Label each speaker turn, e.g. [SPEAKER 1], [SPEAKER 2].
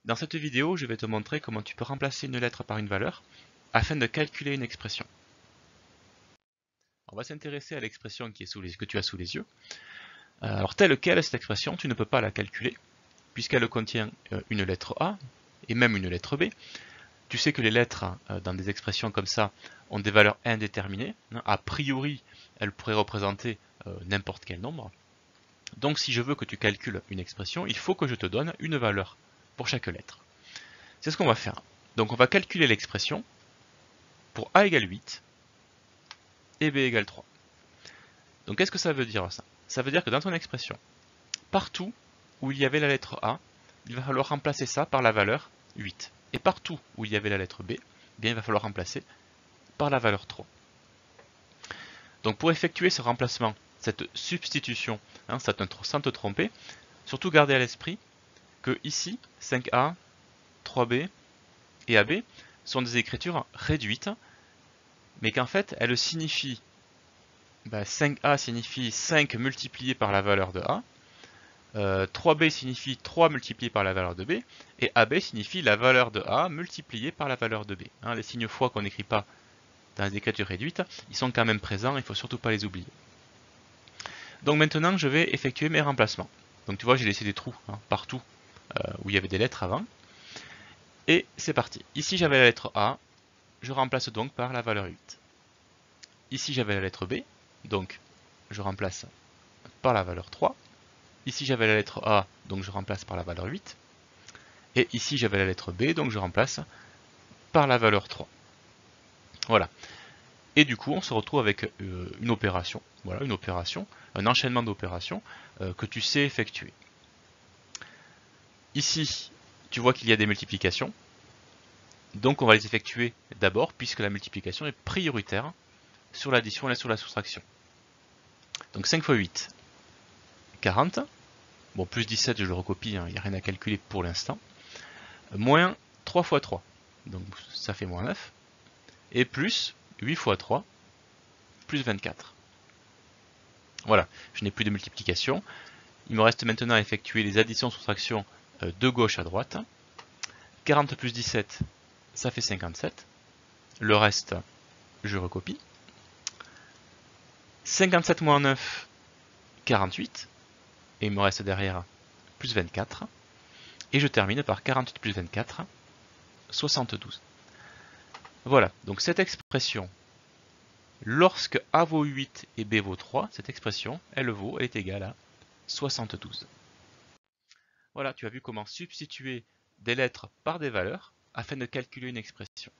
[SPEAKER 1] Dans cette vidéo, je vais te montrer comment tu peux remplacer une lettre par une valeur afin de calculer une expression. On va s'intéresser à l'expression que tu as sous les yeux. Alors telle quelle cette expression, tu ne peux pas la calculer puisqu'elle contient une lettre A et même une lettre B. Tu sais que les lettres dans des expressions comme ça ont des valeurs indéterminées. A priori, elles pourraient représenter n'importe quel nombre. Donc si je veux que tu calcules une expression, il faut que je te donne une valeur pour chaque lettre. C'est ce qu'on va faire. Donc on va calculer l'expression pour A égale 8 et B égale 3. Donc qu'est-ce que ça veut dire ça? Ça veut dire que dans ton expression, partout où il y avait la lettre A, il va falloir remplacer ça par la valeur 8. Et partout où il y avait la lettre B, bien, il va falloir remplacer par la valeur 3. Donc pour effectuer ce remplacement, cette substitution, sans te tromper, surtout garder à l'esprit que ici, 5A, 3B et AB sont des écritures réduites, mais qu'en fait, elles signifient, 5A signifie 5 multiplié par la valeur de A, 3B signifie 3 multiplié par la valeur de B, et AB signifie la valeur de A multipliée par la valeur de B. Les signes fois qu'on n'écrit pas dans les écritures réduites, ils sont quand même présents, il ne faut surtout pas les oublier. Donc maintenant, je vais effectuer mes remplacements. Donc tu vois, j'ai laissé des trous partout où il y avait des lettres avant. Et c'est parti. Ici, j'avais la lettre A, je remplace donc par la valeur 8. Ici, j'avais la lettre B, donc je remplace par la valeur 3. Ici, j'avais la lettre A, donc je remplace par la valeur 8. Et ici, j'avais la lettre B, donc je remplace par la valeur 3. Voilà. Et du coup, on se retrouve avec une opération. Voilà, une opération, un enchaînement d'opérations que tu sais effectuer. Ici, tu vois qu'il y a des multiplications. Donc, on va les effectuer d'abord, puisque la multiplication est prioritaire sur l'addition et sur la soustraction. Donc 5 fois 8, 40. Bon, plus 17, je le recopie, il n'y a rien à calculer pour l'instant. Moins 3 fois 3, donc ça fait moins 9. Et plus 8 fois 3, plus 24. Voilà, je n'ai plus de multiplication. Il me reste maintenant à effectuer les additions-soustractions de gauche à droite. 40 plus 17, ça fait 57. Le reste, je recopie. 57 moins 9, 48. Et il me reste derrière plus 24. Et je termine par 48 plus 24, 72. Voilà, donc cette expression, lorsque A vaut 8 et B vaut 3, cette expression, elle est égale à 72. Voilà, tu as vu comment substituer des lettres par des valeurs afin de calculer une expression.